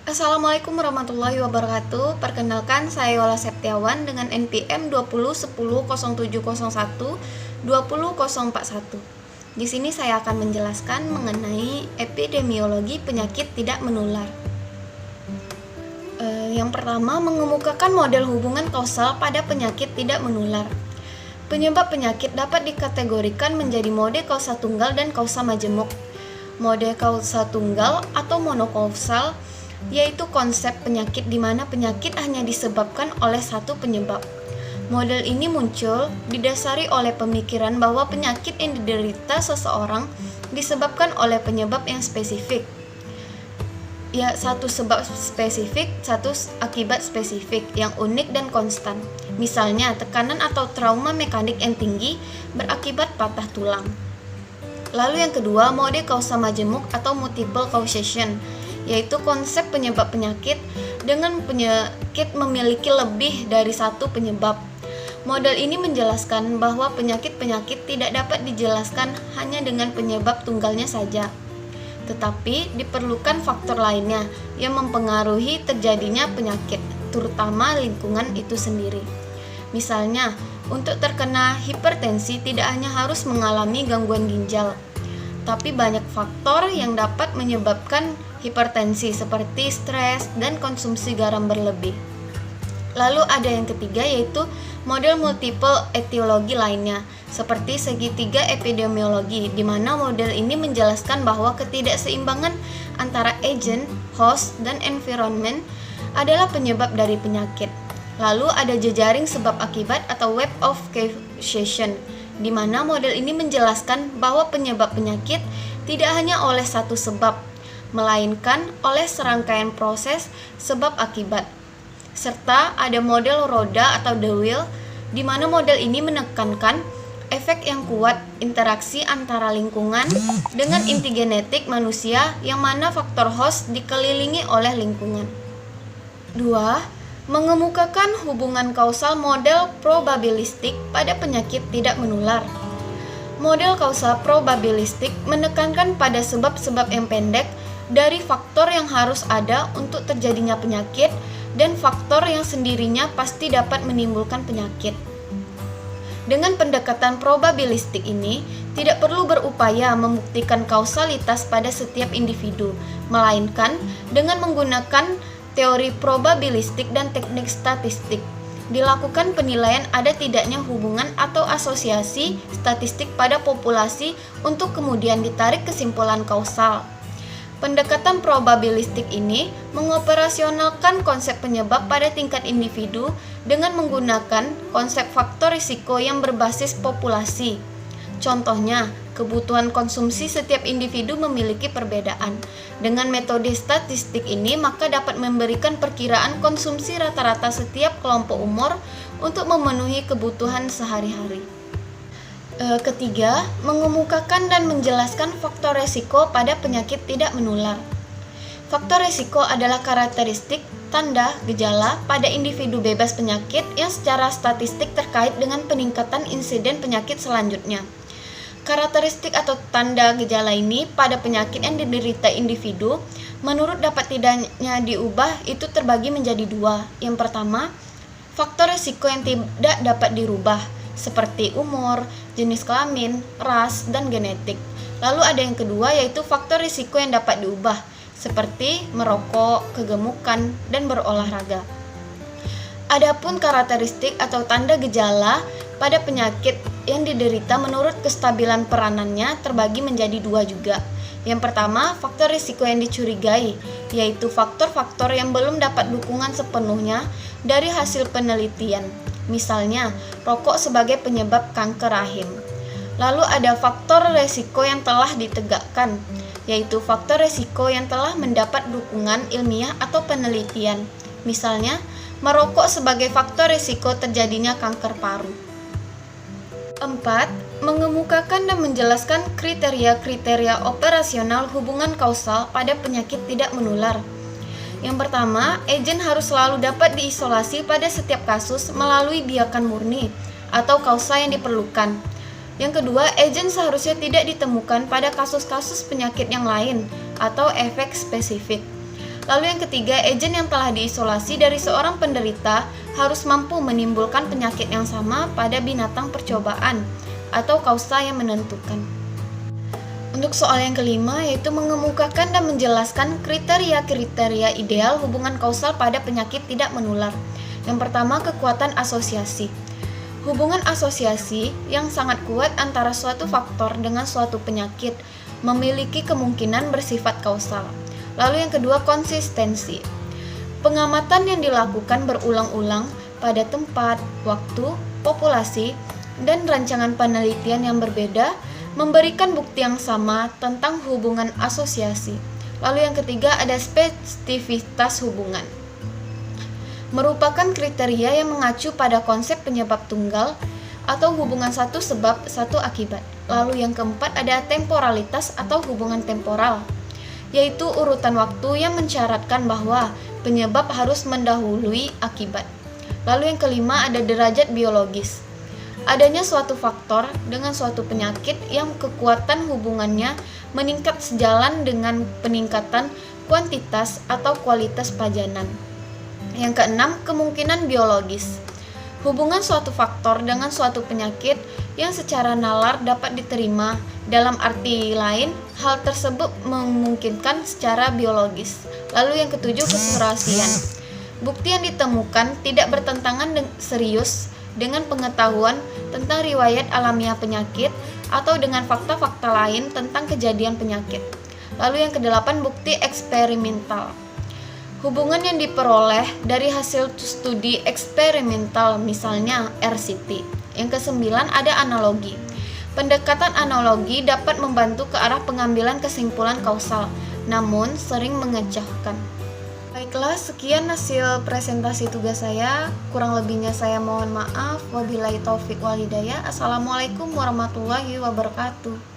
Assalamualaikum warahmatullahi wabarakatuh. Perkenalkan, saya Yola Septiawan dengan NPM 20100701 20041. Di sini saya akan menjelaskan mengenai epidemiologi penyakit tidak menular. Yang pertama, mengemukakan model hubungan kausal pada penyakit tidak menular. Penyebab penyakit dapat dikategorikan menjadi mode kausa tunggal dan kausa majemuk. Mode kausa tunggal atau monokausal yaitu konsep penyakit di mana penyakit hanya disebabkan oleh satu penyebab. Model ini muncul didasari oleh pemikiran bahwa penyakit yang diderita seseorang disebabkan oleh penyebab yang spesifik. Ya, satu sebab spesifik, satu akibat spesifik yang unik dan konstan. Misalnya, tekanan atau trauma mekanik yang tinggi berakibat patah tulang. Lalu yang kedua, mode kausa majemuk atau multiple causation, yaitu konsep penyebab penyakit dengan penyakit memiliki lebih dari satu penyebab. Model ini menjelaskan bahwa penyakit-penyakit tidak dapat dijelaskan hanya dengan penyebab tunggalnya saja, tetapi diperlukan faktor lainnya yang mempengaruhi terjadinya penyakit, terutama lingkungan itu sendiri. Misalnya, untuk terkena hipertensi tidak hanya harus mengalami gangguan ginjal, tapi banyak faktor yang dapat menyebabkan hipertensi seperti stres dan konsumsi garam berlebih. Lalu ada yang ketiga, yaitu model multiple etiologi lainnya seperti segitiga epidemiologi, di mana model ini menjelaskan bahwa ketidakseimbangan antara agent, host, dan environment adalah penyebab dari penyakit. Lalu ada jejaring sebab akibat atau web of causation, di mana model ini menjelaskan bahwa penyebab penyakit tidak hanya oleh satu sebab, melainkan oleh serangkaian proses sebab akibat. Serta ada model roda atau the wheel, di mana model ini menekankan efek yang kuat interaksi antara lingkungan dengan inti genetik manusia yang mana faktor host dikelilingi oleh lingkungan. 2. Mengemukakan hubungan kausal model probabilistik pada penyakit tidak menular. Model kausal probabilistik menekankan pada sebab-sebab yang pendek dari faktor yang harus ada untuk terjadinya penyakit dan faktor yang sendirinya pasti dapat menimbulkan penyakit. Dengan pendekatan probabilistik ini, tidak perlu berupaya membuktikan kausalitas pada setiap individu, melainkan dengan menggunakan teori probabilistik dan teknik statistik, dilakukan penilaian ada tidaknya hubungan atau asosiasi statistik pada populasi untuk kemudian ditarik kesimpulan kausal. Pendekatan probabilistik ini mengoperasionalkan konsep penyebab pada tingkat individu dengan menggunakan konsep faktor risiko yang berbasis populasi. Contohnya, kebutuhan konsumsi setiap individu memiliki perbedaan. Dengan metode statistik ini, maka dapat memberikan perkiraan konsumsi rata-rata setiap kelompok umur untuk memenuhi kebutuhan sehari-hari. Ketiga, mengemukakan dan menjelaskan faktor resiko pada penyakit tidak menular. Faktor resiko adalah karakteristik, tanda, gejala pada individu bebas penyakit yang secara statistik terkait dengan peningkatan insiden penyakit selanjutnya. Karakteristik atau tanda gejala ini pada penyakit yang diderita individu menurut dapat tidaknya diubah itu terbagi menjadi dua. Yang pertama, faktor resiko yang tidak dapat dirubah, seperti umur, jenis kelamin, ras, dan genetik. Lalu ada yang kedua, yaitu faktor risiko yang dapat diubah, seperti merokok, kegemukan, dan berolahraga. Adapun karakteristik atau tanda gejala pada penyakit yang diderita menurut kestabilan peranannya terbagi menjadi dua juga. Yang pertama, faktor risiko yang dicurigai, yaitu faktor-faktor yang belum dapat dukungan sepenuhnya dari hasil penelitian. Misalnya, rokok sebagai penyebab kanker rahim. Lalu ada faktor resiko yang telah ditegakkan, yaitu faktor resiko yang telah mendapat dukungan ilmiah atau penelitian. Misalnya, merokok sebagai faktor resiko terjadinya kanker paru. 4. Mengemukakan dan menjelaskan kriteria-kriteria operasional hubungan kausal pada penyakit tidak menular. Yang pertama, agen harus selalu dapat diisolasi pada setiap kasus melalui biakan murni atau kausa yang diperlukan. Yang kedua, agent seharusnya tidak ditemukan pada kasus-kasus penyakit yang lain atau efek spesifik. Lalu yang ketiga, agent yang telah diisolasi dari seorang penderita harus mampu menimbulkan penyakit yang sama pada binatang percobaan atau kausa yang menentukan. Untuk soal yang kelima, yaitu mengemukakan dan menjelaskan kriteria-kriteria ideal hubungan kausal pada penyakit tidak menular. Yang pertama, kekuatan asosiasi. Hubungan asosiasi yang sangat kuat antara suatu faktor dengan suatu penyakit memiliki kemungkinan bersifat kausal. Lalu yang kedua, konsistensi. Pengamatan yang dilakukan berulang-ulang pada tempat, waktu, populasi, dan rancangan penelitian yang berbeda memberikan bukti yang sama tentang hubungan asosiasi. Lalu yang ketiga, ada spesifitas hubungan. Merupakan kriteria yang mengacu pada konsep penyebab tunggal atau hubungan satu sebab satu akibat. Lalu yang keempat, ada temporalitas atau hubungan temporal, yaitu urutan waktu yang mensyaratkan bahwa penyebab harus mendahului akibat. Lalu yang kelima, ada derajat biologis. Adanya suatu faktor dengan suatu penyakit yang kekuatan hubungannya meningkat sejalan dengan peningkatan kuantitas atau kualitas pajanan. Yang keenam, kemungkinan biologis. Hubungan suatu faktor dengan suatu penyakit yang secara nalar dapat diterima. Dalam arti lain, hal tersebut memungkinkan secara biologis. Lalu yang ketujuh, keserasian. Bukti yang ditemukan tidak bertentangan serius dengan pengetahuan tentang riwayat alamiah penyakit atau dengan fakta-fakta lain tentang kejadian penyakit. Lalu yang kedelapan, bukti eksperimental. Hubungan yang diperoleh dari hasil studi eksperimental, misalnya RCT. Yang kesembilan, ada analogi. Pendekatan analogi dapat membantu ke arah pengambilan kesimpulan kausal, namun sering mengejauhkan. Baiklah, sekian hasil presentasi tugas saya. Kurang lebihnya saya mohon maaf. Wabillahi taufik wal hidayah. Assalamualaikum warahmatullahi wabarakatuh.